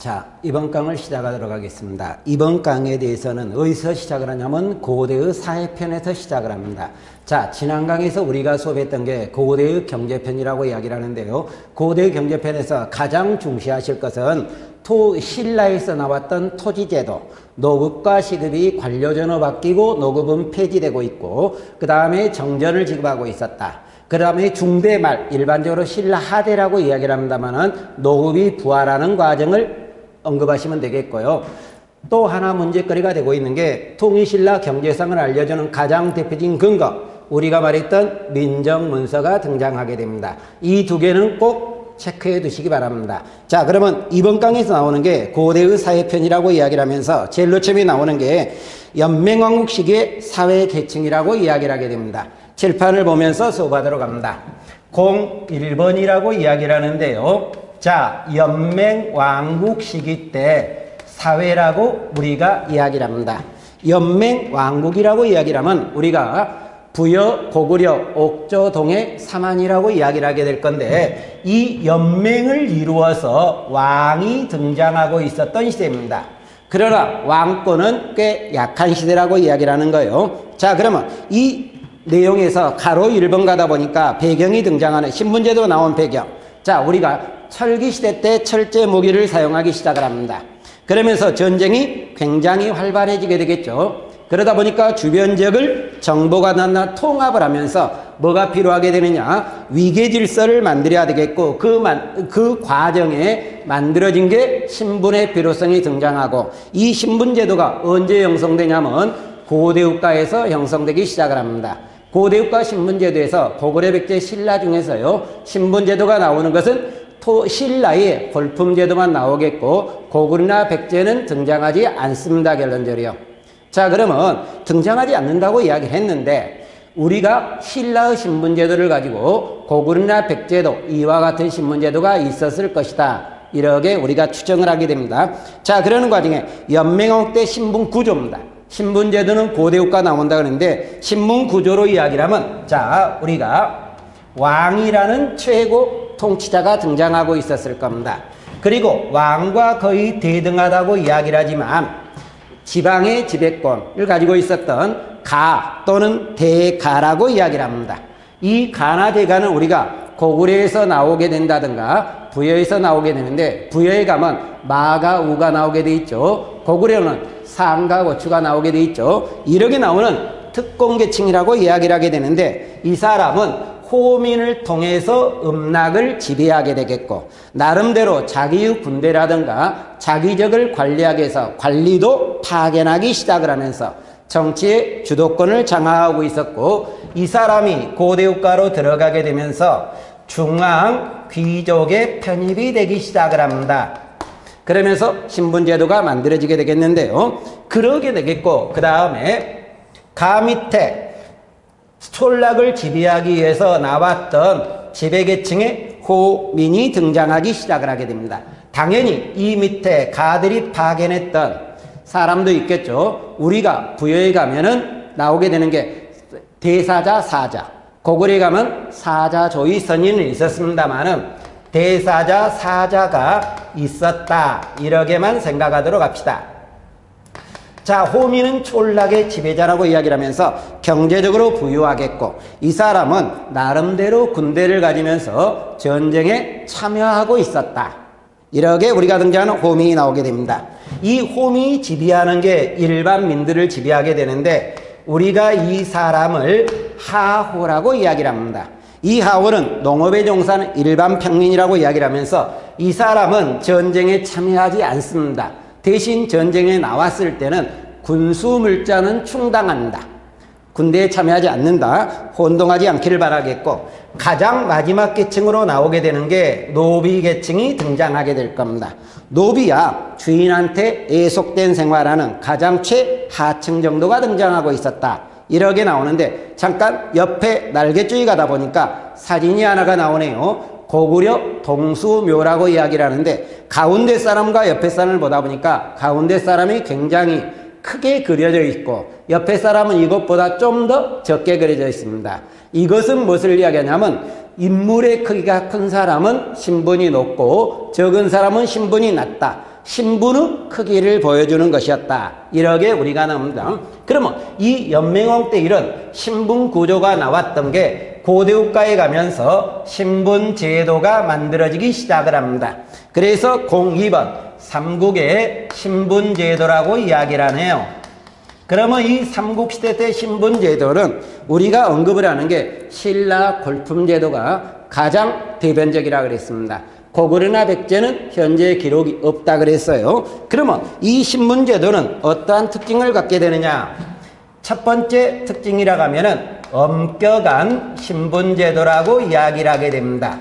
자, 이번 강을 시작하도록 하겠습니다. 이번 강에 대해서는 어디서 시작을 하냐면 고대의 사회편에서 시작을 합니다. 자, 지난 강에서 우리가 수업했던 게 고대의 경제편이라고 이야기를 하는데요. 고대의 경제편에서 가장 중시하실 것은 신라에서 나왔던 토지제도, 노급과 시급이 관료전으로 바뀌고 노급은 폐지되고 있고, 그 다음에 정전을 지급하고 있었다. 그 다음에 중대말, 일반적으로 신라 하대라고 이야기를 합니다만은 노급이 부활하는 과정을 언급하시면 되겠고요. 또 하나 문제거리가 되고 있는 게 통일신라 경제상을 알려주는 가장 대표적인 근거, 우리가 말했던 민정문서가 등장하게 됩니다. 이 두 개는 꼭 체크해 두시기 바랍니다. 자, 그러면 이번 강에서 나오는 게 고대의 사회편이라고 이야기를 하면서 제일 처음에 나오는 게 연맹왕국 시기의 사회계층이라고 이야기를 하게 됩니다. 칠판을 보면서 수업하도록 합니다. 01번이라고 이야기를 하는데요. 자, 연맹왕국 시기 때 사회라고 우리가 이야기를 합니다. 연맹왕국이라고 이야기를 하면 우리가 부여, 고구려, 옥조, 동해, 삼한이라고 이야기를 하게 될 건데, 이 연맹을 이루어서 왕이 등장하고 있었던 시대입니다. 그러나 왕권은 꽤 약한 시대라고 이야기를 하는 거예요. 자, 그러면 이 내용에서 가로 1번 가다 보니까 배경이 등장하는 신분제도 나온 배경. 자, 우리가 철기시대 때 철제 무기를 사용하기 시작을 합니다. 그러면서 전쟁이 굉장히 활발해지게 되겠죠. 그러다 보니까 주변 지역을 정보가 나나 통합을 하면서 뭐가 필요하게 되느냐, 위계 질서를 만들어야 되겠고, 그 과정에 만들어진 게 신분의 필요성이 등장하고, 이 신분제도가 언제 형성되냐면 고대국가에서 형성되기 시작을 합니다. 고대국가 신분제도에서 고구려, 백제, 신라 중에서요, 신분제도가 나오는 것은 신라의 골품제도만 나오겠고, 고구려나 백제는 등장하지 않습니다. 결론적으로요. 자, 그러면 등장하지 않는다고 이야기를 했는데, 우리가 신라의 신분제도를 가지고 고구려나 백제도 이와 같은 신분제도가 있었을 것이다, 이렇게 우리가 추정을 하게 됩니다. 자, 그러는 과정에 연맹왕국 때 신분구조입니다. 신분제도는 고대국가 나온다 그러는데, 신분구조로 이야기를 하면, 자, 우리가 왕이라는 최고 통치자가 등장하고 있었을 겁니다. 그리고 왕과 거의 대등하다고 이야기를 하지만 지방의 지배권을 가지고 있었던 가 또는 대가라고 이야기를 합니다. 이 가나 대가는 우리가 고구려에서 나오게 된다든가 부여에서 나오게 되는데, 부여에 가면 마가 우가 나오게 돼 있죠. 고구려는 상가 고추가 나오게 돼 있죠. 이렇게 나오는 특공계층이라고 이야기를 하게 되는데, 이 사람은 호민을 통해서 음락을 지배하게 되겠고, 나름대로 자기의 군대라든가 자기적을 관리하기 위해서 관리도 파견하기 시작을 하면서 정치의 주도권을 장악하고 있었고, 이 사람이 고대국가로 들어가게 되면서 중앙 귀족의 편입이 되기 시작을 합니다. 그러면서 신분제도가 만들어지게 되겠는데요. 그러게 되겠고, 그 다음에 가 밑에 촌락을 지배하기 위해서 나왔던 지배계층의 호민이 등장하기 시작을 하게 됩니다. 당연히 이 밑에 가들이 파견했던 사람도 있겠죠. 우리가 부여에 가면은 나오게 되는 게 대사자, 사자. 고구려에 가면 사자, 조이, 선인은 있었습니다만은 대사자, 사자가 있었다, 이렇게만 생각하도록 합시다. 자, 호민은 촌락의 지배자라고 이야기를 하면서 경제적으로 부유하겠고, 이 사람은 나름대로 군대를 가지면서 전쟁에 참여하고 있었다, 이렇게 우리가 등장하는 호민이 나오게 됩니다. 이 호민이 지배하는 게 일반 민들을 지배하게 되는데, 우리가 이 사람을 하호라고 이야기를 합니다. 이 하호는 농업에 종사하는 일반 평민이라고 이야기를 하면서, 이 사람은 전쟁에 참여하지 않습니다. 대신 전쟁에 나왔을 때는 군수물자는 충당한다, 군대에 참여하지 않는다, 혼동하지 않기를 바라겠고, 가장 마지막 계층으로 나오게 되는 게 노비 계층이 등장하게 될 겁니다. 노비야 주인한테 애속된 생활하는 가장 최하층 정도가 등장하고 있었다, 이렇게 나오는데, 잠깐 옆에 날개줄이 가다 보니까 사진이 하나가 나오네요. 고구려 동수묘라고 이야기를 하는데, 가운데 사람과 옆에 사람을 보다 보니까 가운데 사람이 굉장히 크게 그려져 있고, 옆에 사람은 이것보다 좀 더 적게 그려져 있습니다. 이것은 무엇을 이야기하냐면 인물의 크기가 큰 사람은 신분이 높고 적은 사람은 신분이 낮다. 신분의 크기를 보여주는 것이었다. 이렇게 우리가 나옵니다. 그러면 이 연맹왕 때 이런 신분 구조가 나왔던 게 고대국가에 가면서 신분 제도가 만들어지기 시작을 합니다. 그래서 02번 삼국의 신분 제도라고 이야기를 하네요. 그러면 이 삼국시대 때 신분 제도는 우리가 언급을 하는 게 신라 골품 제도가 가장 대변적이라 그랬습니다. 고구려나 백제는 현재 기록이 없다 그랬어요. 그러면 이 신분 제도는 어떠한 특징을 갖게 되느냐? 첫 번째 특징이라고 하면은 엄격한 신분 제도라고 이야기를 하게 됩니다.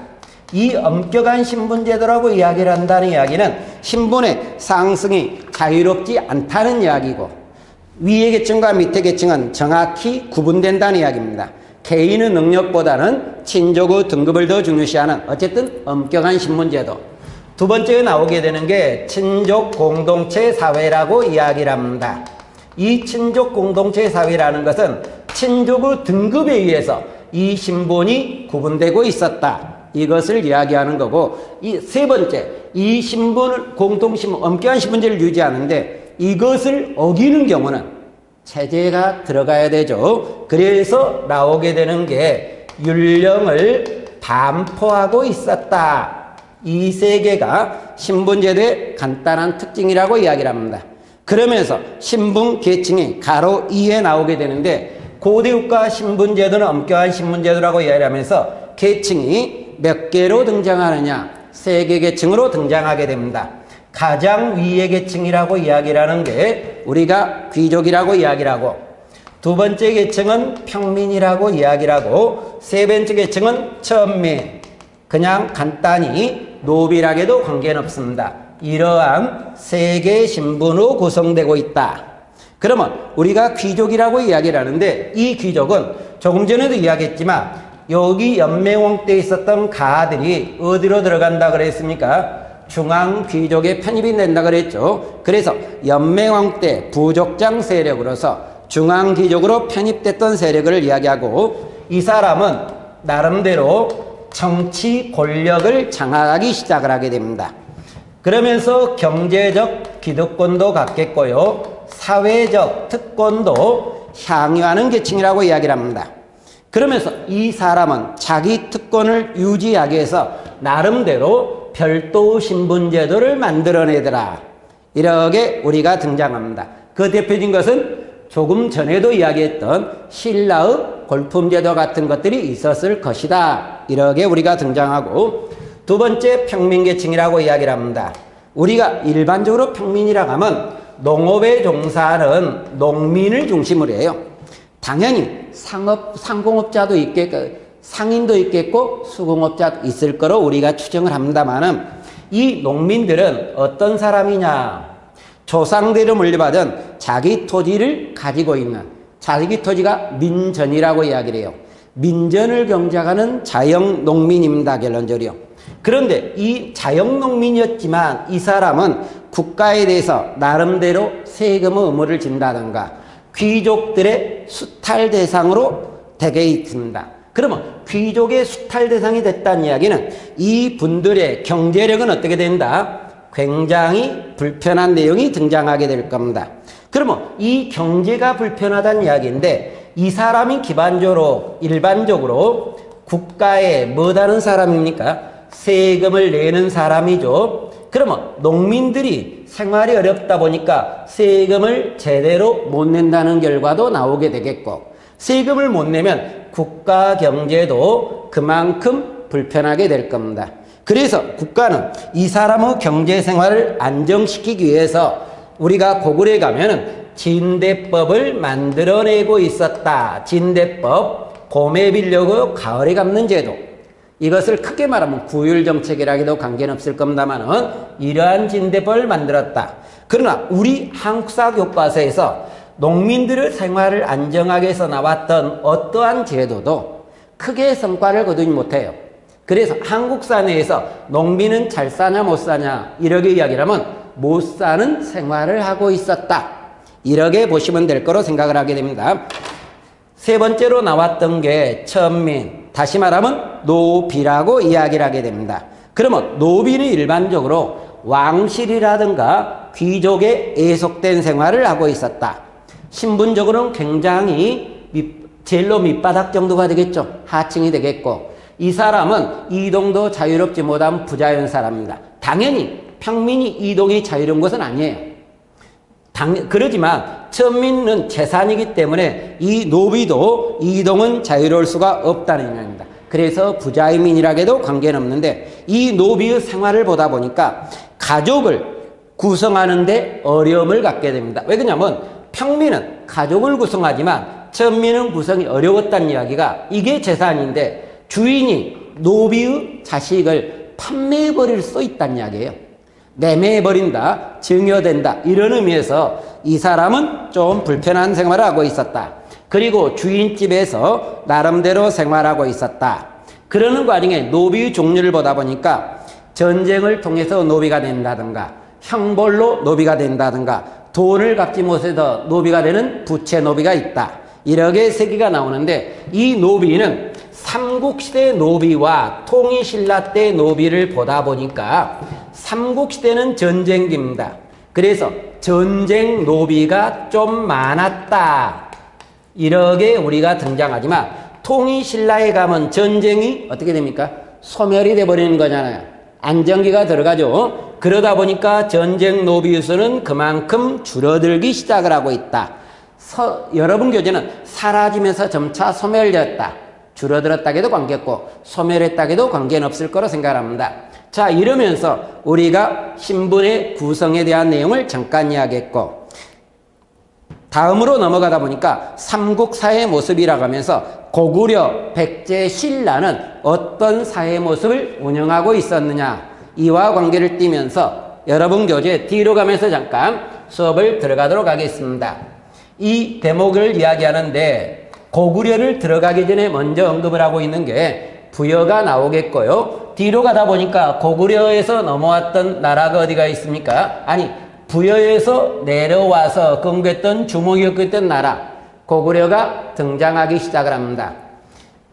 이 엄격한 신분 제도라고 이야기를 한다는 이야기는 신분의 상승이 자유롭지 않다는 이야기고 위의 계층과 밑의 계층은 정확히 구분된다는 이야기입니다. 개인의 능력보다는 친족의 등급을 더 중요시하는 어쨌든 엄격한 신분제도. 두 번째에 나오게 되는 게 친족 공동체 사회라고 이야기를 합니다. 이 친족 공동체 사회라는 것은 친족의 등급에 의해서 이 신분이 구분되고 있었다. 이것을 이야기하는 거고 이 세 번째, 이 신분을 공동신분, 엄격한 신분제를 유지하는데 이것을 어기는 경우는 체제가 들어가야 되죠. 그래서 나오게 되는 게 율령을 반포하고 있었다. 이 세 개가 신분제도의 간단한 특징이라고 이야기를 합니다. 그러면서 신분 계층이 가로 2에 나오게 되는데 고대국가 신분제도는 엄격한 신분제도라고 이야기를 하면서 계층이 몇 개로 등장하느냐? 3개 계층으로 등장하게 됩니다. 가장 위의 계층이라고 이야기를 하는 게 우리가 귀족이라고 이야기를 하고 두 번째 계층은 평민이라고 이야기를 하고 세 번째 계층은 천민. 그냥 간단히 노빌하게도 관계는 없습니다. 이러한 3개의 신분으로 구성되고 있다. 그러면 우리가 귀족이라고 이야기를 하는데 이 귀족은 조금 전에도 이야기했지만 여기 연맹왕 때 있었던 가들이 어디로 들어간다 그랬습니까? 중앙 귀족에 편입이 된다 그랬죠. 그래서 연맹왕 때 부족장 세력으로서 중앙 귀족으로 편입됐던 세력을 이야기하고 이 사람은 나름대로 정치 권력을 장악하기 시작을 하게 됩니다. 그러면서 경제적 기득권도 갖겠고요. 사회적 특권도 향유하는 계층이라고 이야기를 합니다. 그러면서 이 사람은 자기 특권을 유지하기 위해서 나름대로 별도 신분제도를 만들어내더라. 이렇게 우리가 등장합니다. 그 대표적인 것은 조금 전에도 이야기했던 신라의 골품제도 같은 것들이 있었을 것이다. 이렇게 우리가 등장하고 두 번째 평민계층이라고 이야기를 합니다. 우리가 일반적으로 평민이라고 하면 농업에 종사하는 농민을 중심으로 해요. 당연히 상공업자도 있겠고 상인도 있겠고 수공업자도 있을 거로 우리가 추정을 합니다만은 이 농민들은 어떤 사람이냐? 조상대로 물려받은 자기 토지를 가지고 있는 자기 토지가 민전이라고 이야기를 해요. 민전을 경작하는 자영농민입니다. 결론적으로요. 그런데 이 자영농민이었지만 이 사람은 국가에 대해서 나름대로 세금의 의무를 진다든가 귀족들의 수탈 대상으로 되게 있습니다. 그러면 귀족의 수탈 대상이 됐다는 이야기는 이 분들의 경제력은 어떻게 된다? 굉장히 불편한 내용이 등장하게 될 겁니다. 그러면 이 경제가 불편하다는 이야기인데 이 사람이 기반적으로 일반적으로 국가에 뭐다는 사람입니까? 세금을 내는 사람이죠. 그러면 농민들이 생활이 어렵다 보니까 세금을 제대로 못 낸다는 결과도 나오게 되겠고 세금을 못 내면 국가 경제도 그만큼 불편하게 될 겁니다. 그래서 국가는 이 사람의 경제 생활을 안정시키기 위해서 우리가 고구려에 가면은 진대법을 만들어내고 있었다. 진대법, 봄에 빌려고 가을에 갚는 제도. 이것을 크게 말하면 구율정책이라기도 관계는 없을 겁니다만은 이러한 진대법을 만들었다. 그러나 우리 한국사 교과서에서 농민들의 생활을 안정하게 해서 나왔던 어떠한 제도도 크게 성과를 거두지 못해요. 그래서 한국사 내에서 농민은 잘 사냐 못 사냐 이렇게 이야기를 하면 못 사는 생활을 하고 있었다. 이렇게 보시면 될 거로 생각을 하게 됩니다. 세 번째로 나왔던 게 천민, 다시 말하면 노비라고 이야기를 하게 됩니다. 그러면 노비는 일반적으로 왕실이라든가 귀족에 애속된 생활을 하고 있었다. 신분적으로는 굉장히 제일로 밑바닥 정도가 되겠죠. 하층이 되겠고, 이 사람은 이동도 자유롭지 못한 부자연 사람입니다. 당연히 평민이 이동이 자유로운 것은 아니에요. 그러지만 천민은 재산이기 때문에 이 노비도 이동은 자유로울 수가 없다는 얘기입니다. 그래서 부자민이라고도 관계는 없는데, 이 노비의 생활을 보다 보니까 가족을 구성하는 데 어려움을 갖게 됩니다. 왜 그러냐면 평민은 가족을 구성하지만 천민은 구성이 어려웠다는 이야기가, 이게 재산인데 주인이 노비의 자식을 판매해버릴 수 있다는 이야기예요. 매매해버린다, 증여된다, 이런 의미에서 이 사람은 좀 불편한 생활을 하고 있었다. 그리고 주인집에서 나름대로 생활하고 있었다. 그러는 과정에 노비의 종류를 보다 보니까 전쟁을 통해서 노비가 된다든가, 형벌로 노비가 된다든가, 돈을 갚지 못해서 노비가 되는 부채 노비가 있다. 이렇게 세 개가 나오는데, 이 노비는 삼국시대 노비와 통일신라 때 노비를 보다 보니까 삼국시대는 전쟁기입니다. 그래서 전쟁 노비가 좀 많았다. 이렇게 우리가 등장하지만 통일신라에 가면 전쟁이 어떻게 됩니까? 소멸이 돼버리는 거잖아요. 안정기가 들어가죠. 그러다 보니까 전쟁 노비의 수는 그만큼 줄어들기 시작을 하고 있다. 여러분 교재는 사라지면서 점차 소멸되었다. 줄어들었다고도 관계없고 소멸했다고도 관계는 없을 거로 생각합니다. 자, 이러면서 우리가 신분의 구성에 대한 내용을 잠깐 이야기했고, 다음으로 넘어가다 보니까 삼국사의 모습이라고 하면서 고구려, 백제, 신라는 어떤 사회 모습을 운영하고 있었느냐, 이와 관계를 띠면서 여러분 교재 뒤로 가면서 잠깐 수업을 들어가도록 하겠습니다. 이 대목을 이야기하는데 고구려를 들어가기 전에 먼저 언급을 하고 있는 게 부여가 나오겠고요. 뒤로 가다 보니까 고구려에서 넘어왔던 나라가 어디가 있습니까? 아니, 부여에서 내려와서 건국했던 주목이었던 나라 고구려가 등장하기 시작을 합니다.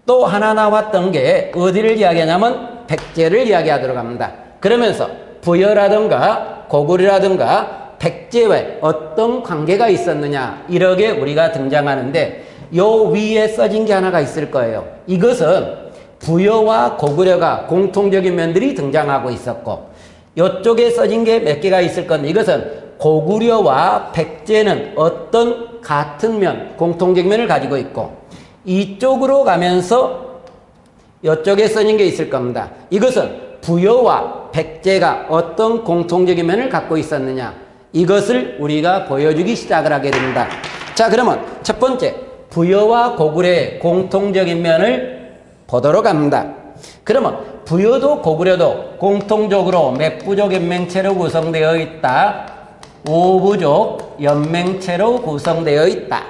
또 하나 나왔던 게 어디를 이야기하냐면 백제를 이야기하도록 합니다. 그러면서 부여라든가 고구려라든가 백제와 어떤 관계가 있었느냐, 이렇게 우리가 등장하는데, 요 위에 써진 게 하나가 있을 거예요. 이것은 부여와 고구려가 공통적인 면들이 등장하고 있었고, 이쪽에 써진 게 몇 개가 있을 건데, 이것은 고구려와 백제는 어떤 같은 면, 공통적 면을 가지고 있고, 이쪽으로 가면서 이쪽에 써진 게 있을 겁니다. 이것은 부여와 백제가 어떤 공통적인 면을 갖고 있었느냐, 이것을 우리가 보여주기 시작을 하게 됩니다. 자, 그러면 첫 번째, 부여와 고구려의 공통적인 면을 보도록 합니다. 그러면 부여도 고구려도 공통적으로 몇 부족 연맹체로 구성되어 있다? 5부족 연맹체로 구성되어 있다.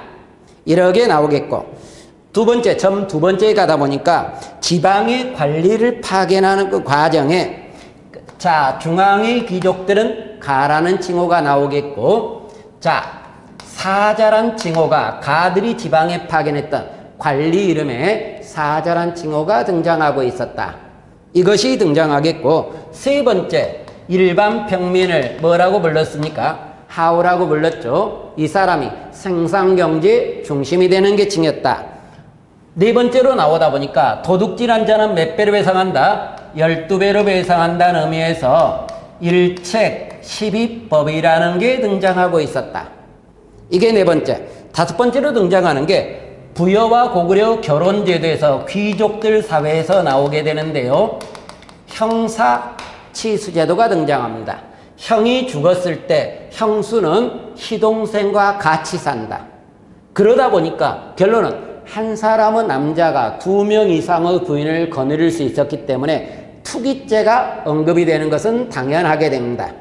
이렇게 나오겠고, 두 번째, 점 두 번째에 가다 보니까 지방의 관리를 파견하는 그 과정에, 자, 중앙의 귀족들은 가라는 칭호가 나오겠고, 자, 사자란 칭호가 가들이 지방에 파견했던 관리 이름에 사자란 칭호가 등장하고 있었다. 이것이 등장하겠고, 세 번째, 일반 평민을 뭐라고 불렀습니까? 하우라고 불렀죠. 이 사람이 생산경제 중심이 되는 계층이었다. 네 번째로 나오다 보니까 도둑질한 자는 몇 배로 배상한다? 12배로 배상한다는 의미에서 일책 12법이라는 게 등장하고 있었다. 이게 네 번째. 다섯 번째로 등장하는 게 부여와 고구려 결혼제도에서 귀족들 사회에서 나오게 되는데요. 형사치수제도가 등장합니다. 형이 죽었을 때 형수는 시동생과 같이 산다. 그러다 보니까 결론은 한 사람은 남자가 2명 이상의 부인을 거느릴 수 있었기 때문에 투기죄가 언급이 되는 것은 당연하게 됩니다.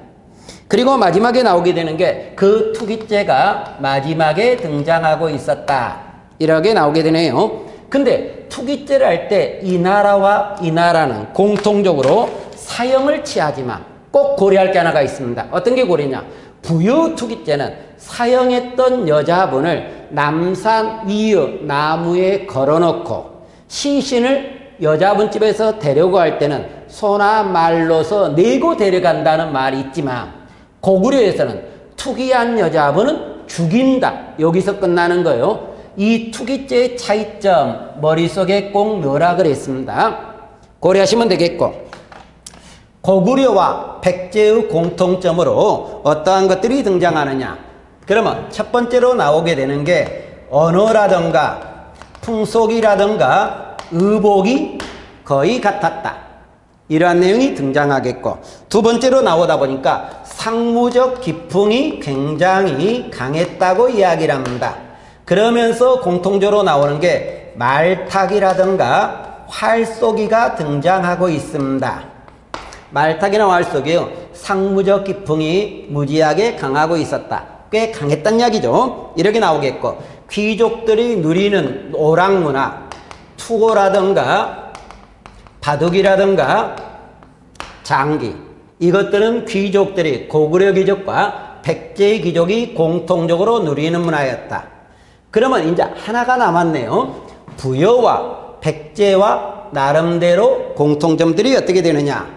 그리고 마지막에 나오게 되는 게 그 투기죄가 마지막에 등장하고 있었다. 이렇게 나오게 되네요. 근데 투기죄를 할 때 이 나라와 이 나라는 공통적으로 사형을 취하지만 꼭 고려할 게 하나가 있습니다. 어떤 게 고려냐? 부여 투기죄는 사형했던 여자분을 남산 위의 나무에 걸어놓고 시신을 여자분 집에서 데려고 할 때는 소나 말로서 내고 데려간다는 말이 있지만 고구려에서는 투기한 여자분은 죽인다. 여기서 끝나는 거예요. 이 투기죄의 차이점 머릿속에 꼭 넣으라 그랬습니다. 고려하시면 되겠고, 고구려와 백제의 공통점으로 어떠한 것들이 등장하느냐. 그러면 첫 번째로 나오게 되는 게 언어라든가 풍속이라든가 의복이 거의 같았다. 이러한 내용이 등장하겠고, 두 번째로 나오다 보니까 상무적 기풍이 굉장히 강했다고 이야기를 합니다. 그러면서 공통적으로 나오는 게 말타기라든가 활쏘기가 등장하고 있습니다. 말타기나 활쏘기요, 상무적 기풍이 무지하게 강하고 있었다. 꽤 강했단 이야기죠. 이렇게 나오겠고, 귀족들이 누리는 오락문화, 투고라든가 바둑이라든가 장기, 이것들은 귀족들이 고구려 귀족과 백제 귀족이 공통적으로 누리는 문화였다. 그러면 이제 하나가 남았네요. 부여와 백제와 나름대로 공통점들이 어떻게 되느냐.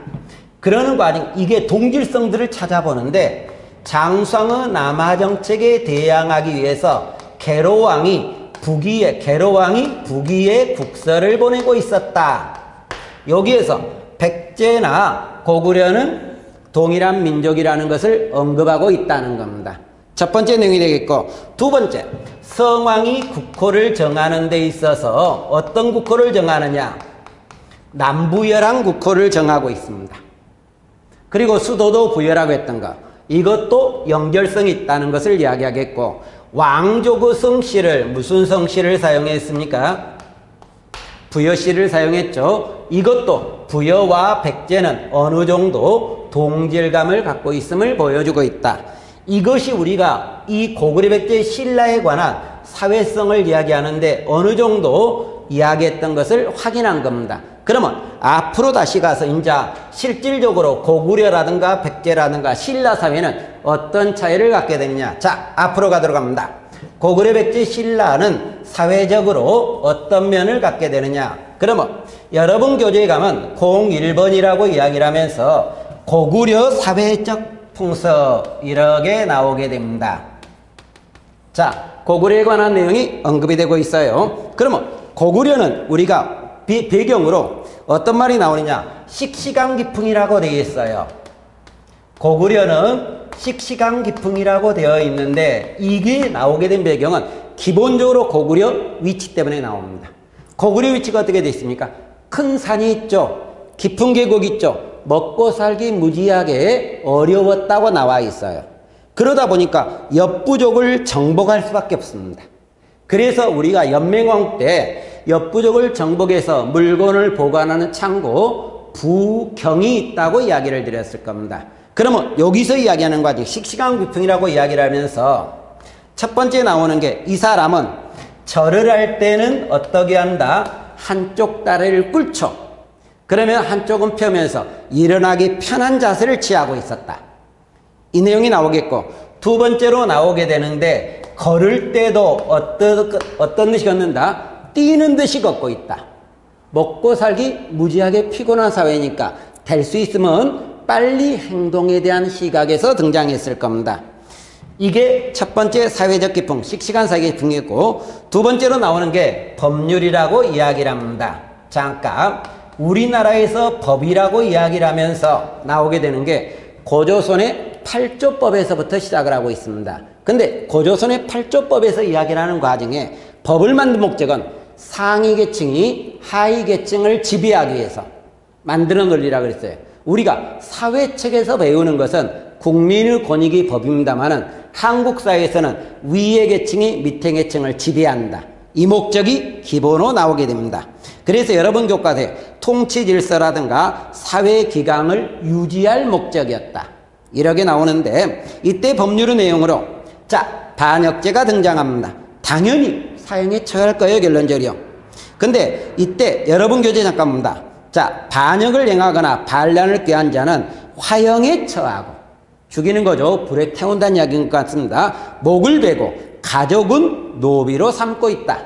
그러는 거 아니고 이게 동질성들을 찾아보는데, 장수왕의 남하 정책에 대항하기 위해서 계로왕이 북위에 국서를 보내고 있었다. 여기에서 백제나 고구려는 동일한 민족이라는 것을 언급하고 있다는 겁니다. 첫 번째 내용이 되겠고, 두 번째, 성왕이 국호를 정하는 데 있어서 어떤 국호를 정하느냐. 남부여랑 국호를 정하고 있습니다. 그리고 수도도 부여라고 했던 것, 이것도 연결성이 있다는 것을 이야기하겠고, 왕족의 성씨를 무슨 성씨를 사용했습니까? 부여씨를 사용했죠. 이것도 부여와 백제는 어느 정도 동질감을 갖고 있음을 보여주고 있다. 이것이 우리가 이 고구려 백제 신라에 관한 사회성을 이야기하는데 어느 정도 이야기했던 것을 확인한 겁니다. 그러면 앞으로 다시 가서 이제 실질적으로 고구려라든가 백제라든가 신라 사회는 어떤 차이를 갖게 되느냐. 자, 앞으로 가도록 합니다. 고구려 백제 신라는 사회적으로 어떤 면을 갖게 되느냐. 그러면 여러분 교재에 가면 01번이라고 이야기를 하면서 고구려 사회적 풍습 이렇게 나오게 됩니다. 자, 고구려에 관한 내용이 언급이 되고 있어요. 그러면 고구려는 우리가 배경으로 어떤 말이 나오느냐. 식시강기풍이라고 되어 있어요. 고구려는 식시강기풍이라고 되어 있는데, 이게 나오게 된 배경은 기본적으로 고구려 위치 때문에 나옵니다. 고구려 위치가 어떻게 되어 있습니까? 큰 산이 있죠. 깊은 계곡이 있죠. 먹고 살기 무지하게 어려웠다고 나와 있어요. 그러다 보니까 옆부족을 정복할 수밖에 없습니다. 그래서 우리가 연맹왕 때 옆부족을 정복해서 물건을 보관하는 창고 부경이 있다고 이야기를 드렸을 겁니다. 그러면 여기서 이야기하는 과정 식시강기풍이라고 이야기를 하면서 첫 번째 나오는 게, 이 사람은 절을 할 때는 어떻게 한다? 한쪽 다리를 꿇죠. 그러면 한쪽은 펴면서 일어나기 편한 자세를 취하고 있었다. 이 내용이 나오겠고, 두 번째로 나오게 되는데, 걸을 때도 어떤 듯이 걷는다? 뛰는 듯이 걷고 있다. 먹고 살기 무지하게 피곤한 사회니까 될 수 있으면 빨리 행동에 대한 시각에서 등장했을 겁니다. 이게 첫 번째 사회적 기풍, 씩씩한 사회적 기풍이고, 두 번째로 나오는 게 법률이라고 이야기를 합니다. 잠깐, 우리나라에서 법이라고 이야기를 하면서 나오게 되는 게 고조선의 8조법에서부터 시작을 하고 있습니다. 근데 고조선의 8조법에서 이야기를 하는 과정에 법을 만든 목적은 상위 계층이 하위 계층을 지배하기 위해서 만드는 논리라고 그랬어요. 우리가 사회책에서 배우는 것은 국민의 권익이 법입니다만은 한국 사회에서는 위의 계층이 밑의 계층을 지배한다. 이 목적이 기본으로 나오게 됩니다. 그래서 여러분 교과서에 통치 질서라든가 사회 기강을 유지할 목적이었다. 이렇게 나오는데, 이때 법률의 내용으로 자, 반역죄가 등장합니다. 당연히 사형에 처할 거예요, 결론적으로. 근데 이때 여러분 교재 잠깐 봅니다. 자, 반역을 행하거나 반란을 꾀한 자는 화형에 처하고, 죽이는 거죠. 불에 태운다는 이야기인 것 같습니다. 목을 베고 가족은 노비로 삼고 있다.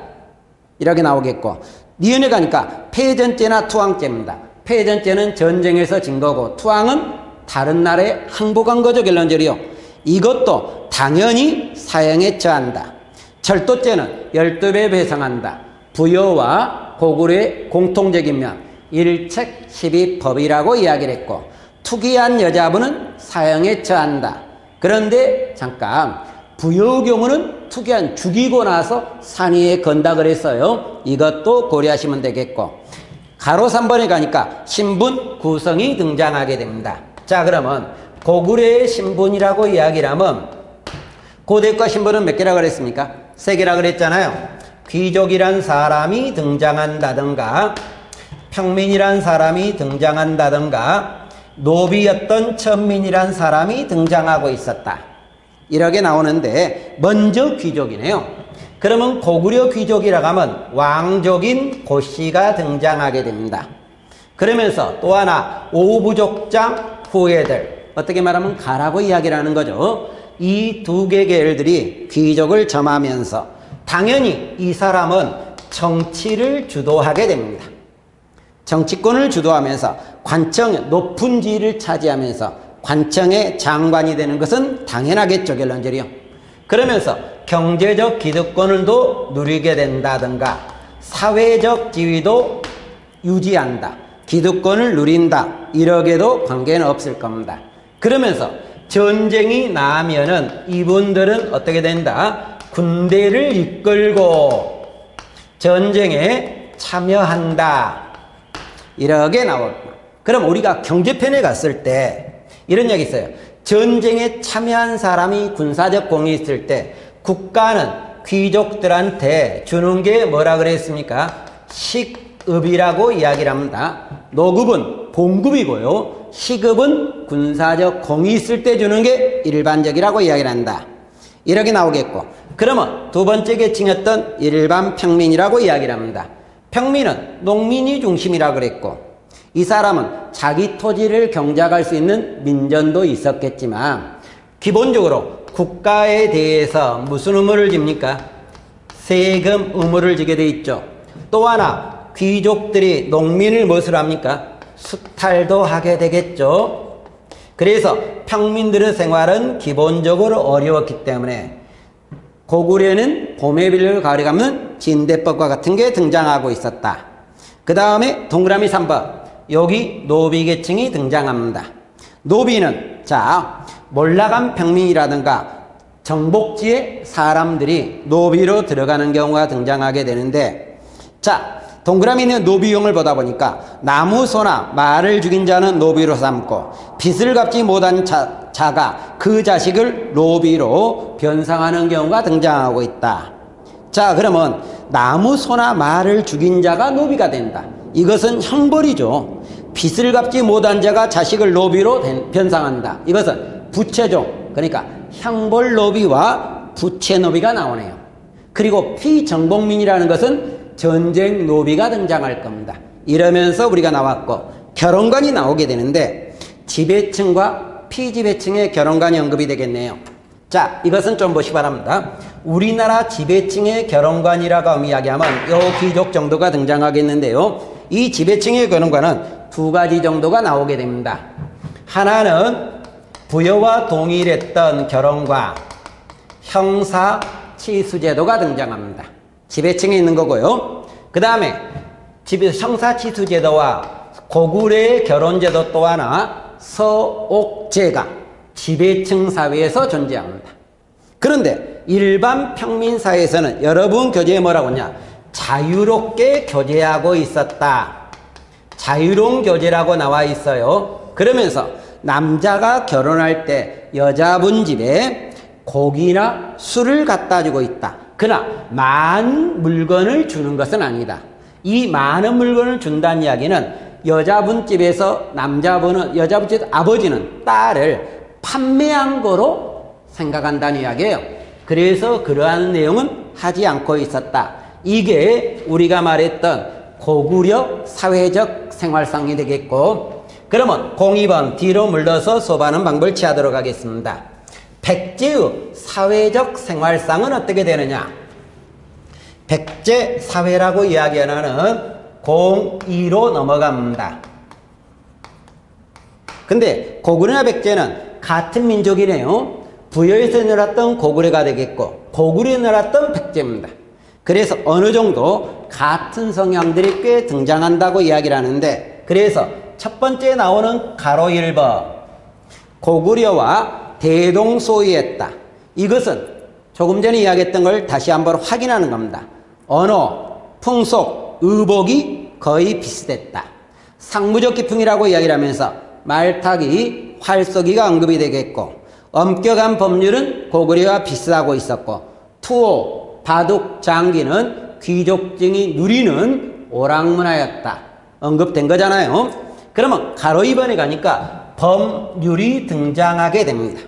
이렇게 나오겠고, 니은에 가니까 패전제나 투항제입니다. 패전제는 전쟁에서 진 거고, 투항은 다른 나라에 항복한 거죠, 결론적으로요. 이것도 당연히 사형에 처한다. 철도죄는 12배 배상한다. 부여와 고구려의 공통적인 면, 일책 12법이라고 이야기를 했고, 투기한 여자분은 사형에 처한다. 그런데 잠깐, 부여의 경우는 투기한 죽이고 나서 산 위에 건다 그랬어요. 이것도 고려하시면 되겠고, 가로 3번에 가니까 신분 구성이 등장하게 됩니다. 자, 그러면 고구려의 신분이라고 이야기를 하면 고대과 신분은 몇 개라고 그랬습니까? 3개라고 그랬잖아요. 귀족이란 사람이 등장한다든가, 평민이란 사람이 등장한다든가, 노비였던 천민이란 사람이 등장하고 있었다. 이렇게 나오는데 먼저 귀족이네요. 그러면 고구려 귀족이라고 하면 왕족인 고씨가 등장하게 됩니다. 그러면서 또 하나 오부족장 후예들, 어떻게 말하면 가라고 이야기를 하는 거죠. 이 두 개의 계열들이 귀족을 점하면서 당연히 이 사람은 정치를 주도하게 됩니다. 정치권을 주도하면서 관청 높은 지위를 차지하면서 관청의 장관이 되는 것은 당연하겠죠, 결론적으로요. 그러면서 경제적 기득권을도 누리게 된다든가, 사회적 지위도 유지한다, 기득권을 누린다, 이러게도 관계는 없을 겁니다. 그러면서 전쟁이 나면은 이분들은 어떻게 된다? 군대를 이끌고 전쟁에 참여한다. 이렇게 나옵니다. 그럼 우리가 경제편에 갔을 때 이런 얘기 있어요. 전쟁에 참여한 사람이 군사적 공이 있을 때 국가는 귀족들한테 주는 게 뭐라 그랬습니까? 식읍이라고 이야기를 합니다. 노급은 봉급이고요. 시급은 군사적 공이 있을 때 주는 게 일반적이라고 이야기를 한다. 이렇게 나오겠고, 그러면 두 번째 계층이었던 일반 평민이라고 이야기를 합니다. 평민은 농민이 중심이라고 그랬고, 이 사람은 자기 토지를 경작할 수 있는 민전도 있었겠지만 기본적으로 국가에 대해서 무슨 의무를 집니까? 세금 의무를 지게 돼 있죠. 또 하나, 귀족들이 농민을 무엇을 합니까? 수탈도 하게 되겠죠. 그래서 평민들의 생활은 기본적으로 어려웠기 때문에 고구려는 봄의 비를 가을에 가면 진대법과 같은 게 등장하고 있었다. 그 다음에 동그라미 3번, 여기 노비 계층이 등장합니다. 노비는 자, 몰락한 평민이라든가 정복지의 사람들이 노비로 들어가는 경우가 등장하게 되는데, 자, 동그라미 있는 노비용을 보다 보니까 나무소나 말을 죽인 자는 노비로 삼고, 빚을 갚지 못한 자가 그 자식을 노비로 변상하는 경우가 등장하고 있다. 자, 그러면 나무소나 말을 죽인 자가 노비가 된다. 이것은 형벌이죠. 빚을 갚지 못한 자가 자식을 노비로 변상한다. 이것은 부채종, 그러니까 형벌 노비와 부채 노비가 나오네요. 그리고 피정복민이라는 것은 전쟁 노비가 등장할 겁니다. 이러면서 우리가 나왔고, 결혼관이 나오게 되는데 지배층과 피지배층의 결혼관이 언급이 되겠네요. 자, 이것은 좀 보시 바랍니다. 우리나라 지배층의 결혼관이라고 이야기하면 요 귀족 정도가 등장하겠는데요. 이 지배층의 결혼관은 두 가지 정도가 나오게 됩니다. 하나는 부여와 동일했던 결혼관, 형사치수제도가 등장합니다. 지배층에 있는 거고요. 그 다음에 형사치수제도와 고구려의 결혼제도 또 하나 서옥제가 지배층 사회에서 존재합니다. 그런데 일반 평민 사회에서는 여러분 교재에 뭐라고 하냐? 자유롭게 교제하고 있었다. 자유로운 교제라고 나와 있어요. 그러면서 남자가 결혼할 때 여자분 집에 고기나 술을 갖다 주고 있다. 그러나 많은 물건을 주는 것은 아니다. 이 많은 물건을 준다는 이야기는 여자분 집에서 여자분 집 아버지는 딸을 판매한 거로 생각한다는 이야기예요. 그래서 그러한 내용은 하지 않고 있었다. 이게 우리가 말했던 고구려 사회적 생활상이 되겠고, 그러면 02번 뒤로 물러서 수업하는 방법을 취하도록 하겠습니다. 백제의 사회적 생활상은 어떻게 되느냐? 백제 사회라고 이야기하는 02로 넘어갑니다. 근데 고구려나 백제는 같은 민족이네요. 부여에서 내려왔던 고구려가 되겠고 고구려에 내려왔던 백제입니다. 그래서 어느 정도 같은 성향들이 꽤 등장한다고 이야기를 하는데, 그래서 첫 번째 나오는 가로 1번 고구려와 대동소이했다. 이것은 조금 전에 이야기했던 걸 다시 한번 확인하는 겁니다. 언어, 풍속, 의복이 거의 비슷했다. 상무적 기풍이라고 이야기를 하면서 말타기, 활쏘기가 언급이 되겠고, 엄격한 법률은 고구려와 비슷하고 있었고, 투호, 바둑, 장기는 귀족층이 누리는 오락문화였다. 언급된 거잖아요. 그러면 가로 2번에 가니까 법률이 등장하게 됩니다.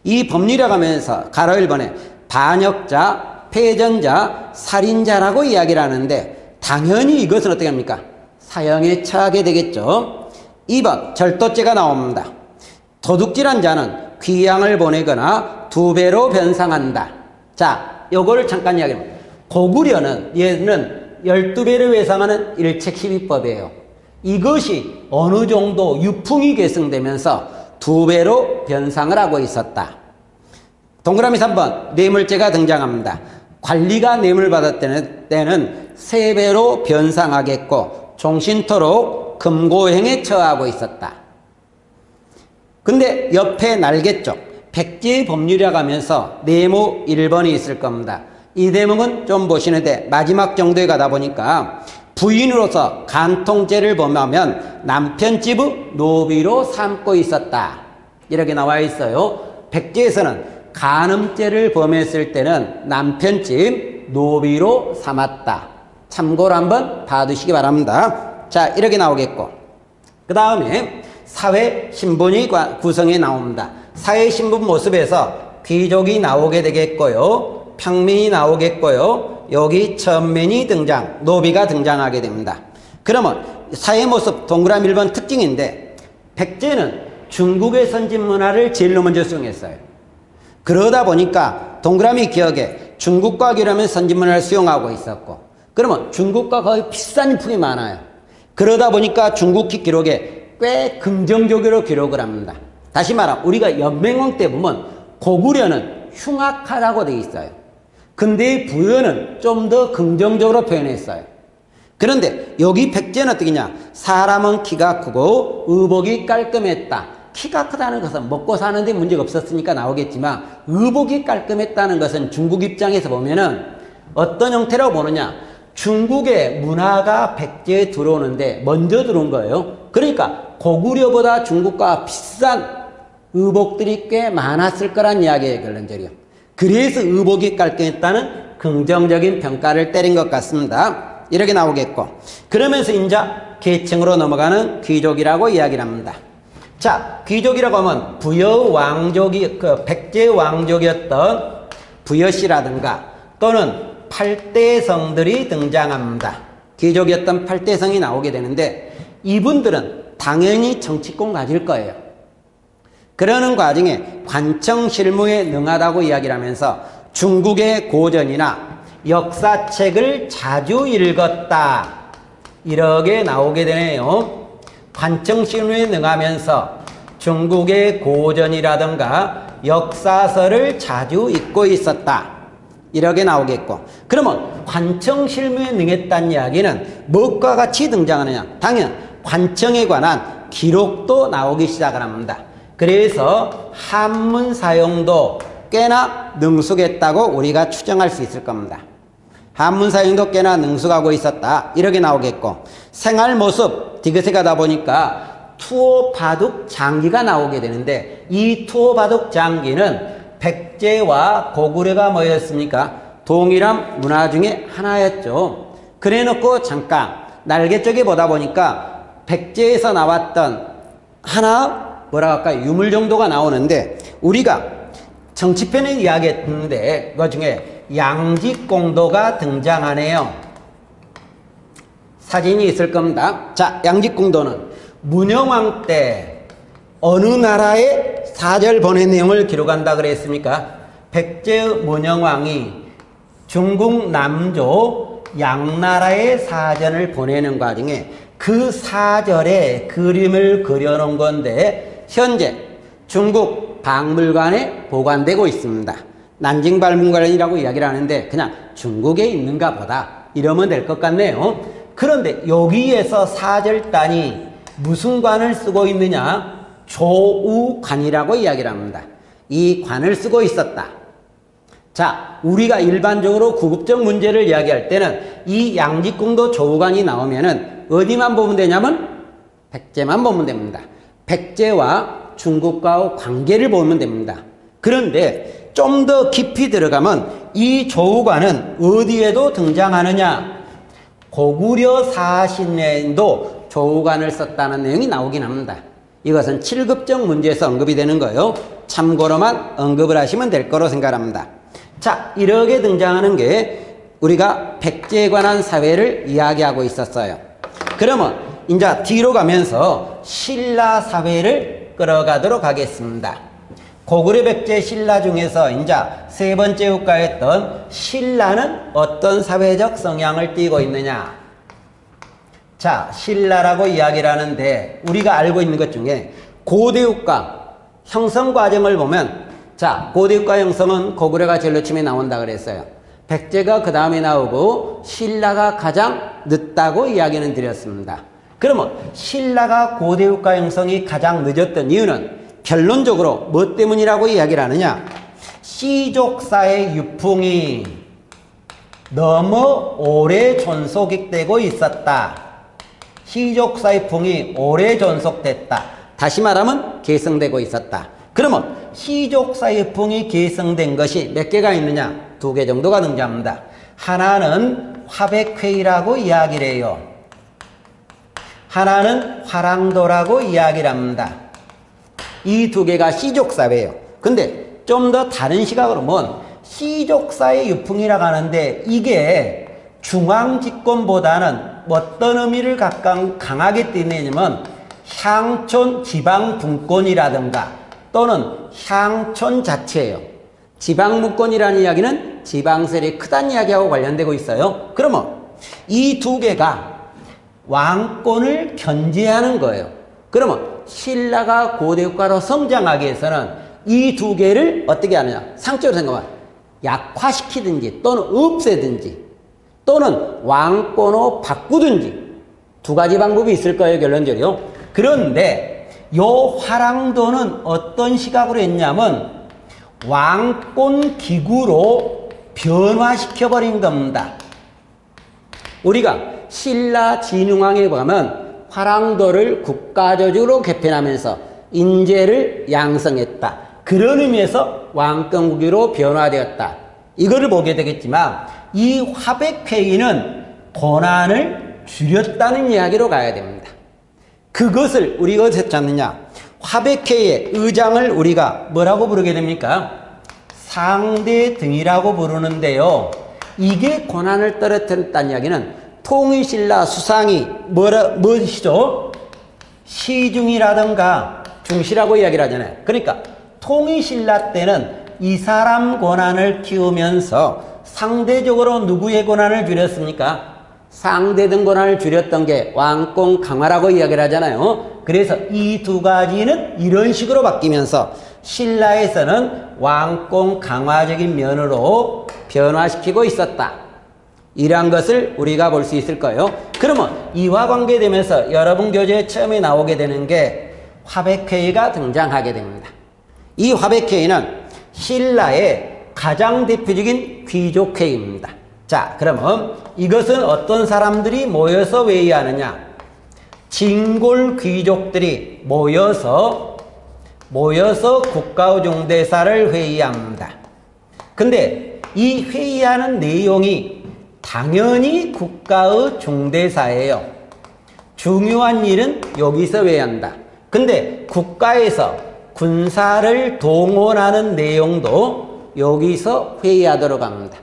이 법률이라고 하면서 가로 1번에 반역자, 패전자, 살인자라고 이야기를 하는데, 당연히 이것은 어떻게 합니까? 사형에 처하게 되겠죠. 2번 절도죄가 나옵니다. 도둑질한 자는 귀양을 보내거나 2배로 변상한다. 자, 요거를 잠깐 이야기합니다. 고구려는 얘는 12배를 회상하는 일책시비법이에요. 이것이 어느 정도 유풍이 계승되면서 2배로 변상을 하고 있었다. 동그라미 3번 뇌물죄가 등장합니다. 관리가 뇌물 받았을 때는 3배로 변상하겠고 종신토록 금고행에 처하고 있었다. 근데 옆에 날개 쪽 백제의 법률이라고 하면서 네모 1번이 있을 겁니다. 이 대목은 좀 보시는데 마지막 정도에 가다 보니까 부인으로서 간통죄를 범하면 남편 집의 노비로 삼고 있었다. 이렇게 나와 있어요. 백제에서는 간음죄를 범했을 때는 남편 집 노비로 삼았다. 참고로 한번 봐두시기 바랍니다. 자, 이렇게 나오겠고, 그 다음에 사회 신분이 구성해 나옵니다. 사회 신분 모습에서 귀족이 나오게 되겠고요, 평민이 나오겠고요, 여기 천민이 등장, 노비가 등장하게 됩니다. 그러면 사회 모습 동그라미 1번 특징인데, 백제는 중국의 선진 문화를 제일 먼저 수용했어요. 그러다 보니까 동그라미 기억에 중국과 교류하면 선진 문화를 수용하고 있었고, 그러면 중국과 거의 비슷한 풍이 많아요. 그러다 보니까 중국 기록에 꽤 긍정적으로 기록을 합니다. 다시 말하면 우리가 연맹왕 때 보면 고구려는 흉악하다고 되어 있어요. 근데 부여는 좀 더 긍정적으로 표현했어요. 그런데 여기 백제는 어떻게냐? 사람은 키가 크고 의복이 깔끔했다. 키가 크다는 것은 먹고 사는데 문제가 없었으니까 나오겠지만, 의복이 깔끔했다는 것은 중국 입장에서 보면은 어떤 형태라고 보느냐? 중국의 문화가 백제에 들어오는데 먼저 들어온 거예요. 그러니까 고구려보다 중국과 비슷한 의복들이 꽤 많았을 거란 이야기예요, 결론적으로. 그래서 의복이 깔끔했다는 긍정적인 평가를 때린 것 같습니다. 이렇게 나오겠고, 그러면서 이제 계층으로 넘어가는 귀족이라고 이야기를 합니다. 자, 귀족이라고 하면 부여 왕족이, 백제 왕족이었던 부여씨라든가 또는 8대성들이 등장합니다. 귀족이었던 8대성이 나오게 되는데, 이분들은 당연히 정치권 가질 거예요. 그러는 과정에 관청 실무에 능하다고 이야기를 하면서 중국의 고전이나 역사책을 자주 읽었다. 이렇게 나오게 되네요. 관청 실무에 능하면서 중국의 고전이라든가 역사서를 자주 읽고 있었다. 이렇게 나오겠고, 그러면 관청 실무에 능했다는 이야기는 무엇과 같이 등장하느냐? 당연 관청에 관한 기록도 나오기 시작을 합니다. 그래서 한문 사용도 꽤나 능숙했다고 우리가 추정할 수 있을 겁니다. 한문 사용도 꽤나 능숙하고 있었다. 이렇게 나오겠고, 생활 모습 디귿에 가다 보니까 투호 바둑 장기가 나오게 되는데, 이 투호 바둑 장기는 백제와 고구려가 뭐였습니까? 동일한 문화 중에 하나였죠. 그래 놓고 잠깐 날개 쪽에 보다 보니까 백제에서 나왔던 하나 뭐라 할까요? 유물 정도가 나오는데, 우리가 정치편에 이야기했는데 그 중에 양직공도가 등장하네요. 사진이 있을 겁니다. 자, 양직공도는 문영왕 때 어느 나라의 사절 보낸 내용을 기록한다 그랬습니까? 백제 문영왕이 중국 남조 양나라의 사전을 보내는 과정에 그 사절에 그림을 그려놓은 건데 현재 중국 박물관에 보관되고 있습니다. 난징 박물관이라고 이야기를 하는데 그냥 중국에 있는가 보다 이러면 될 것 같네요. 그런데 여기에서 사절단이 무슨 관을 쓰고 있느냐? 조우관이라고 이야기를 합니다. 이 관을 쓰고 있었다. 자, 우리가 일반적으로 구급적 문제를 이야기할 때는 이 양지궁도 조우관이 나오면은 어디만 보면 되냐면 백제만 보면 됩니다. 백제와 중국과의 관계를 보면 됩니다. 그런데 좀 더 깊이 들어가면 이 조우관은 어디에도 등장하느냐? 고구려 사신에도 조우관을 썼다는 내용이 나오긴 합니다. 이것은 7급적 문제에서 언급이 되는 거예요. 참고로만 언급을 하시면 될 거로 생각합니다. 자, 이렇게 등장하는 게 우리가 백제에 관한 사회를 이야기하고 있었어요. 그러면 이제 뒤로 가면서 신라 사회를 끌어가도록 하겠습니다. 고구려 백제 신라 중에서 이제 세 번째 국가였던 신라는 어떤 사회적 성향을 띠고 있느냐? 자, 신라라고 이야기를 하는데 우리가 알고 있는 것 중에 고대 국가 형성 과정을 보면 자, 고대 국가 형성은 고구려가 제일 처음에 나온다 그랬어요. 백제가 그 다음에 나오고 신라가 가장 늦다고 이야기는 드렸습니다. 그러면 신라가 고대 국가 형성이 가장 늦었던 이유는 결론적으로 뭐 때문이라고 이야기를 하느냐? 시족사의 유풍이 너무 오래 존속되고 있었다. 시족사의 풍이 오래 존속됐다. 다시 말하면 계승되고 있었다. 그러면 시족사의 풍이 계승된 것이 몇 개가 있느냐? 2개 정도가 등장합니다. 하나는 화백회의라고 이야기를 해요. 하나는 화랑도라고 이야기를 합니다. 이 2개가 시족사회예요. 근데 좀 더 다른 시각으로 보면 시족사의 유풍이라고 하는데 이게 중앙집권보다는 어떤 의미를 강하게 띠내냐면 향촌 지방분권이라든가 또는 향촌 자체예요. 지방분권이라는 이야기는 지방세력이 크다는 이야기하고 관련되고 있어요. 그러면 이 2개가 왕권을 견제하는 거예요. 그러면 신라가 고대국가로 성장하기 위해서는 이 2개를 어떻게 하느냐? 상적으로 생각하면 약화시키든지 또는 없애든지 또는 왕권으로 바꾸든지 2가지 방법이 있을 거예요. 결론적으로. 그런데 요 화랑도는 어떤 시각으로 했냐면 왕권 기구로 변화시켜버린 겁니다. 우리가 신라 진흥왕에 보면 화랑도를 국가조직으로 개편하면서 인재를 양성했다. 그런 의미에서 왕권국기로 변화되었다. 이거를 보게 되겠지만 이 화백회의는 권한을 줄였다는 이야기로 가야 됩니다. 그것을 우리가 어디서 찾느냐? 화백회의의 의장을 우리가 뭐라고 부르게 됩니까? 상대등이라고 부르는데요. 이게 권한을 떨어뜨렸다는 이야기는 통일신라 수상이 무엇이죠? 시중이라든가 중시라고 이야기를 하잖아요. 그러니까 통일신라 때는 이 사람 권한을 키우면서 상대적으로 누구의 권한을 줄였습니까? 상대등 권한을 줄였던 게 왕권 강화라고 이야기를 하잖아요. 그래서 이 2가지는 이런 식으로 바뀌면서 신라에서는 왕권 강화적인 면으로 변화시키고 있었다. 이러한 것을 우리가 볼 수 있을 거예요. 그러면 이와 관계되면서 여러분 교재에 처음에 나오게 되는 게 화백회의가 등장하게 됩니다. 이 화백회의는 신라의 가장 대표적인 귀족회의입니다. 자, 그러면 이것은 어떤 사람들이 모여서 회의하느냐? 진골 귀족들이 모여서 국가의 중대사를 회의합니다. 근데 이 회의하는 내용이 당연히 국가의 중대사예요. 중요한 일은 여기서 회의한다. 근데 국가에서 군사를 동원하는 내용도 여기서 회의하도록 합니다.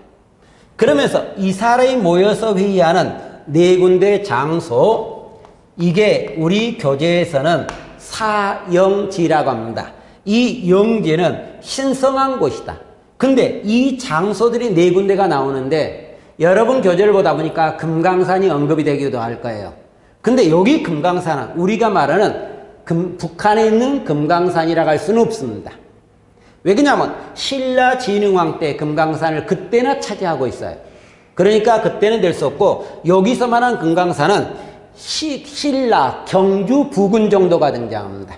그러면서 이 사람이 모여서 회의하는 4군데 장소, 이게 우리 교재에서는 사형지라고 합니다. 이 영지는 신성한 곳이다. 근데 이 장소들이 네 군데가 나오는데 여러분 교재를 보다 보니까 금강산이 언급이 되기도 할 거예요. 근데 여기 금강산은 우리가 말하는 북한에 있는 금강산이라고 할 수는 없습니다. 왜 그러냐면 신라 진흥왕 때 금강산을 그때나 차지하고 있어요. 그러니까 그때는 될 수 없고 여기서 말하는 금강산은 신라 경주 부근 정도가 등장합니다.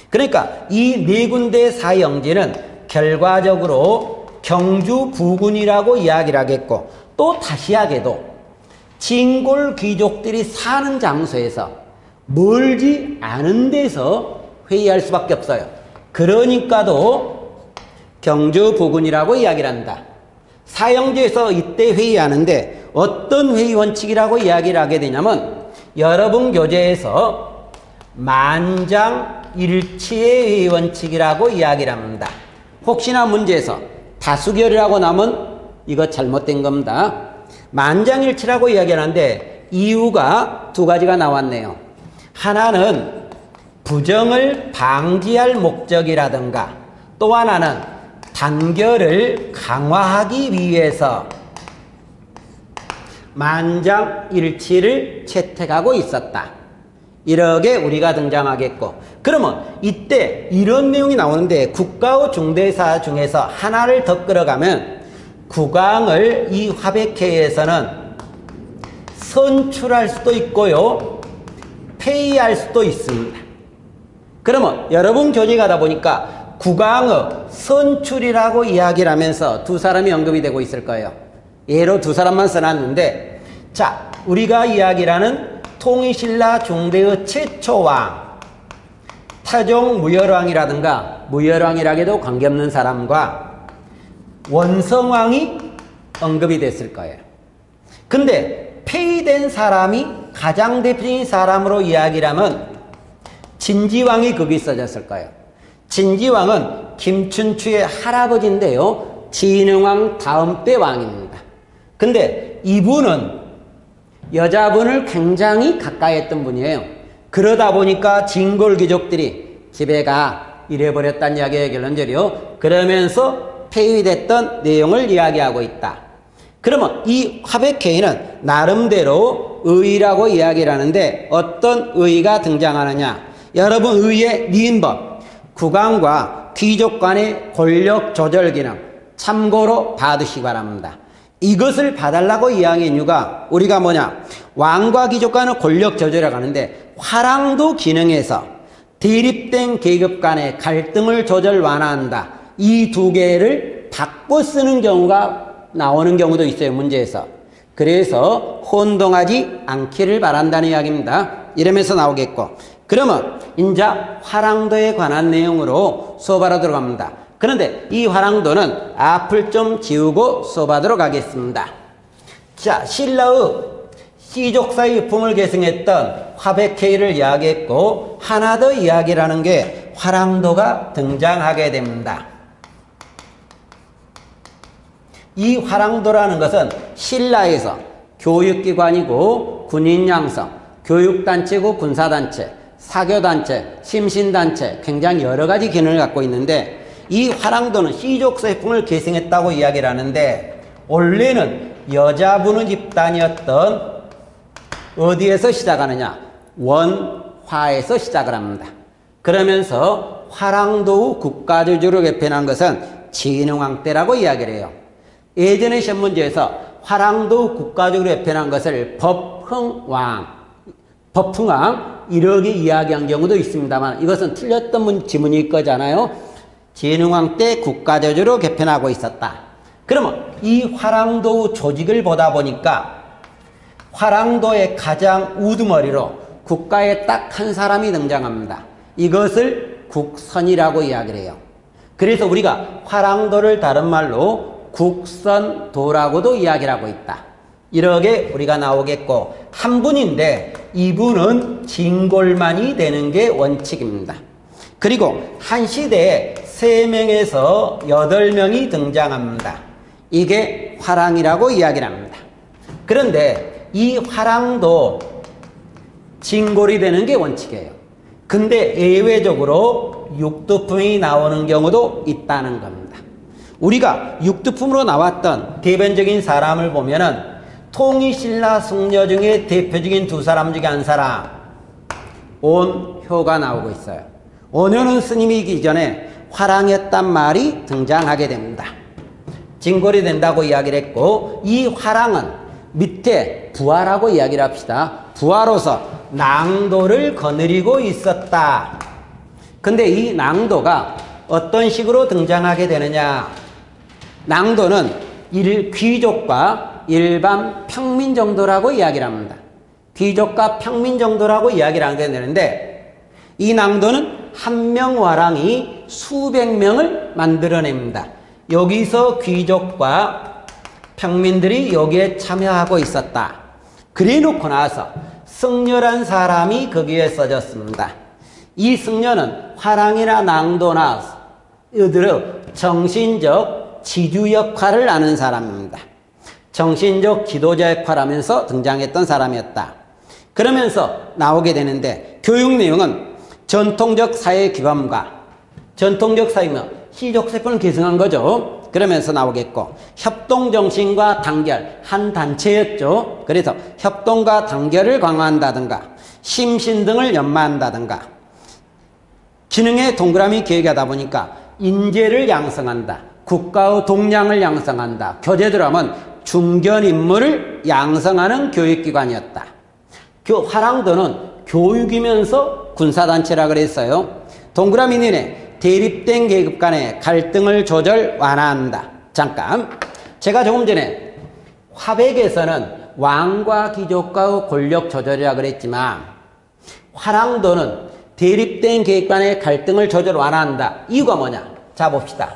그러니까 이 네 군데의 사형지는 결과적으로 경주 부근이라고 이야기를 하겠고 또 다시 하게도 진골 귀족들이 사는 장소에서 멀지 않은 데서 회의할 수밖에 없어요. 그러니까도 경주 부근이라고 이야기를 한다. 사형제에서 이때 회의하는데 어떤 회의 원칙이라고 이야기를 하게 되냐면 여러분 교재에서 만장일치의 회의 원칙이라고 이야기를 합니다. 혹시나 문제에서 다수결이라고 나면 이거 잘못된 겁니다. 만장일치라고 이야기하는데 이유가 두 가지가 나왔네요. 하나는 부정을 방지할 목적이라든가 또 하나는 단결을 강화하기 위해서 만장일치를 채택하고 있었다. 이렇게 우리가 등장하겠고 그러면 이때 이런 내용이 나오는데 국가의 중대사 중에서 하나를 더 끌어가면 국왕을 이 화백회에서는 선출할 수도 있고요 폐위할 수도 있습니다. 그러면 여러분 교재 가다 보니까 국왕의 선출이라고 이야기를 하면서 두 사람이 언급이 되고 있을 거예요. 예로 두 사람만 써놨는데 자 우리가 이야기를 하는 통일신라 중대의 최초왕 타종 무열왕이라든가 무열왕이라고도 관계없는 사람과 원성왕이 언급이 됐을 거예요. 근데 폐위된 사람이 가장 대표적인 사람으로 이야기를 하면 진지왕이 거기 써졌을 거예요. 진지왕은 김춘추의 할아버지인데요. 진흥왕 다음 때 왕입니다. 근데 이분은 여자분을 굉장히 가까이 했던 분이에요. 그러다 보니까 진골 귀족들이 집에 가 이래버렸다는 이야기의 결론절이요. 그러면서 폐위됐던 내용을 이야기하고 있다. 그러면 이 화백회의는 나름대로 의의라고 이야기를 하는데 어떤 의의가 등장하느냐. 여러분 의의 니은법 국왕과 귀족 간의 권력 조절 기능 참고로 봐두시기 바랍니다. 이것을 봐달라고 이야기한 이유가 우리가 뭐냐 왕과 귀족 간의 권력 조절을 하는데 화랑도 기능에서 대립된 계급 간의 갈등을 조절 완화한다. 이 두 개를 바꿔 쓰는 경우가 나오는 경우도 있어요. 문제에서. 그래서 혼동하지 않기를 바란다는 이야기입니다. 이러면서 나오겠고 그러면 이제 화랑도에 관한 내용으로 수업하러 들어갑니다. 그런데 이 화랑도는 앞을 좀 지우고 수업하도록 하겠습니다. 자, 신라의 시족사의 유품을 계승했던 화백회의를 이야기했고 하나 더 이야기를 하는 게 화랑도가 등장하게 됩니다. 이 화랑도라는 것은 신라에서 교육기관이고 군인양성, 교육단체고 군사단체, 사교단체, 심신단체 굉장히 여러 가지 기능을 갖고 있는데 이 화랑도는 시족사 유품을 계승했다고 이야기를 하는데 원래는 여자분의 집단이었던 어디에서 시작하느냐 원화에서 시작을 합니다. 그러면서 화랑도의 국가주주로 개편한 것은 진흥왕 때라고 이야기를 해요. 예전의 시험 문제에서 화랑도 국가적으로 개편한 것을 법흥왕 이렇게 이야기한 경우도 있습니다만 이것은 틀렸던 지문일 거잖아요. 진흥왕 때 국가적으로 개편하고 있었다. 그러면 이 화랑도 조직을 보다 보니까 화랑도의 가장 우두머리로 국가에 딱 한 사람이 등장합니다. 이것을 국선이라고 이야기를 해요. 그래서 우리가 화랑도를 다른 말로 국선도라고도 이야기를 하고 있다. 이렇게 우리가 나오겠고 한 분인데 이분은 진골만이 되는 게 원칙입니다. 그리고 한 시대에 3명에서 8명이 등장합니다. 이게 화랑이라고 이야기를 합니다. 그런데 이 화랑도 진골이 되는 게 원칙이에요. 근데 예외적으로 아니고 육두품이 나오는 경우도 있다는 겁니다. 우리가 육두품으로 나왔던 대변적인 사람을 보면은 통일신라 승려 중에 대표적인 두 사람 중에 한 사람 온효가 나오고 있어요. 온효는 스님이기 전에 화랑이었단 말이 등장하게 됩니다. 징골이 된다고 이야기를 했고, 이 화랑은 밑에 부하라고 이야기를 합시다. 부하로서 낭도를 거느리고 있었다. 근데 이 낭도가 어떤 식으로 등장하게 되느냐. 낭도는 귀족과 일반 평민 정도라고 이야기를 합니다. 귀족과 평민 정도라고 이야기를 하게 되는데, 이 낭도는 한 명 화랑이 수백 명을 만들어냅니다. 여기서 귀족과 평민들이 여기에 참여하고 있었다. 그래 놓고 나서 승려란 사람이 거기에 써졌습니다. 이 승려는 화랑이나 낭도나 이들의 정신적 지주 역할을 하는 사람입니다. 정신적 지도자 역할을 하면서 등장했던 사람이었다. 그러면서 나오게 되는데, 교육 내용은 전통적 사회 규범과 전통적 사회면 시족세포를 계승한 거죠. 그러면서 나오겠고, 협동정신과 단결, 한 단체였죠. 그래서 협동과 단결을 강화한다든가 심신 등을 연마한다든가, 기능에 동그라미 계획하다 보니까 인재를 양성한다, 국가의 동량을 양성한다, 교재대로 하면 중견인물을 양성하는 교육기관이었다. 화랑도는 교육이면서 군사단체라 그랬어요. 동그라미 내내 대립된 계급 간의 갈등을 조절 완화한다. 잠깐, 제가 조금 전에 화백에서는 왕과 귀족과의 권력 조절이라 그랬지만, 화랑도는 대립된 계급 간의 갈등을 조절 완화한다. 이유가 뭐냐? 자, 봅시다.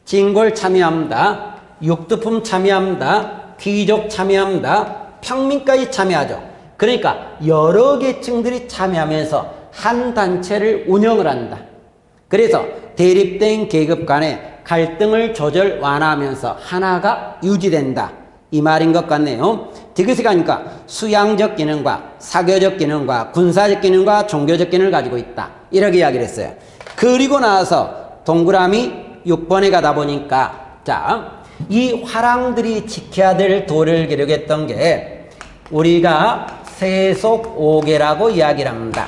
징골 참여합니다. 육두품 참여합니다. 귀족 참여합니다. 평민까지 참여하죠. 그러니까 여러 계층들이 참여하면서 한 단체를 운영을 한다. 그래서 대립된 계급 간의 갈등을 조절 완화하면서 하나가 유지된다. 이 말인 것 같네요. 디귿이 가니까 수양적 기능과 사교적 기능과 군사적 기능과 종교적 기능을 가지고 있다. 이렇게 이야기를 했어요. 그리고 나서 동그라미 6번에 가다 보니까, 자, 이 화랑들이 지켜야 될 도를 기록했던 게 우리가 세속오계라고 이야기를 합니다.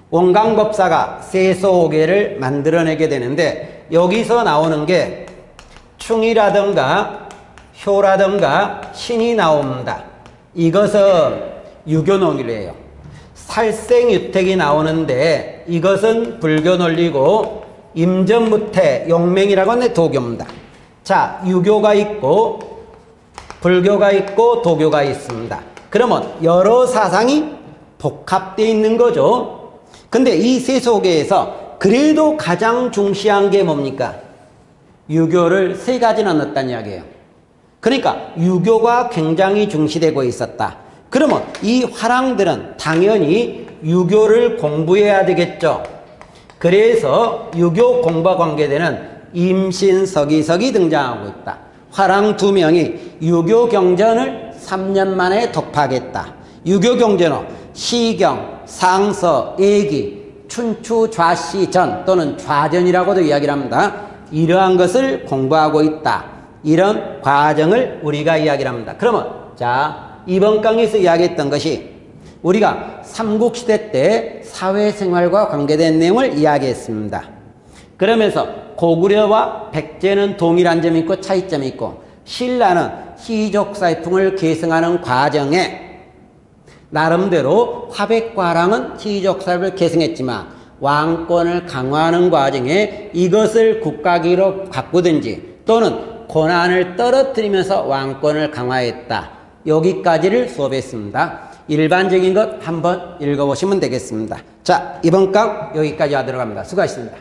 원광법사가 세속오계를 만들어내게 되는데, 여기서 나오는 게 충이라든가 효라든가 신이 나옵니다. 이것은 유교 논리예요. 살생유택이 나오는데 이것은 불교 논리고, 임전무태, 용맹이라고 하는 도교입니다. 자, 유교가 있고 불교가 있고 도교가 있습니다. 그러면 여러 사상이 복합되어 있는 거죠. 근데 이 세속에서 그래도 가장 중시한 게 뭡니까? 유교를 세 가지나 넣었다는 이야기예요. 그러니까 유교가 굉장히 중시되고 있었다. 그러면 이 화랑들은 당연히 유교를 공부해야 되겠죠. 그래서 유교 공부와 관계되는 임신서기석이 등장하고 있다. 화랑 2명이 유교 경전을 3년 만에 독파하겠다. 유교 경전은 시경, 상서, 예기, 춘추, 좌시, 전 또는 좌전이라고도 이야기를 합니다. 이러한 것을 공부하고 있다. 이런 과정을 우리가 이야기를 합니다. 그러면 자, 이번 강의에서 이야기했던 것이 우리가 삼국시대 때 사회생활과 관계된 내용을 이야기했습니다. 그러면서 고구려와 백제는 동일한 점이 있고 차이점이 있고, 신라는 시족사회풍을 계승하는 과정에 나름대로 화백과 화랑은 시족사회를 계승했지만 왕권을 강화하는 과정에 이것을 국가기로 바꾸든지 또는 권한을 떨어뜨리면서 왕권을 강화했다. 여기까지를 수업했습니다. 일반적인 것 한번 읽어보시면 되겠습니다. 자, 이번 강 여기까지 하도록 합니다. 수고하셨습니다.